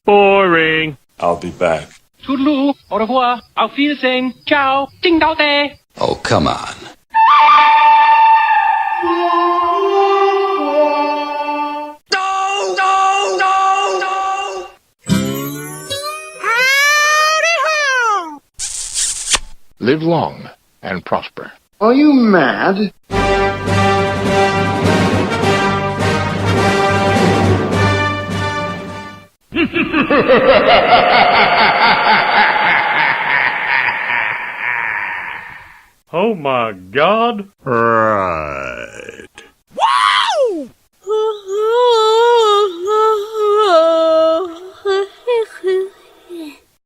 Boring. I'll be back. Toodaloo, au revoir, auf Wiedersehen, ciao, ding dao day. Oh, come on. Live long and prosper. Are you mad? Oh my God. Right.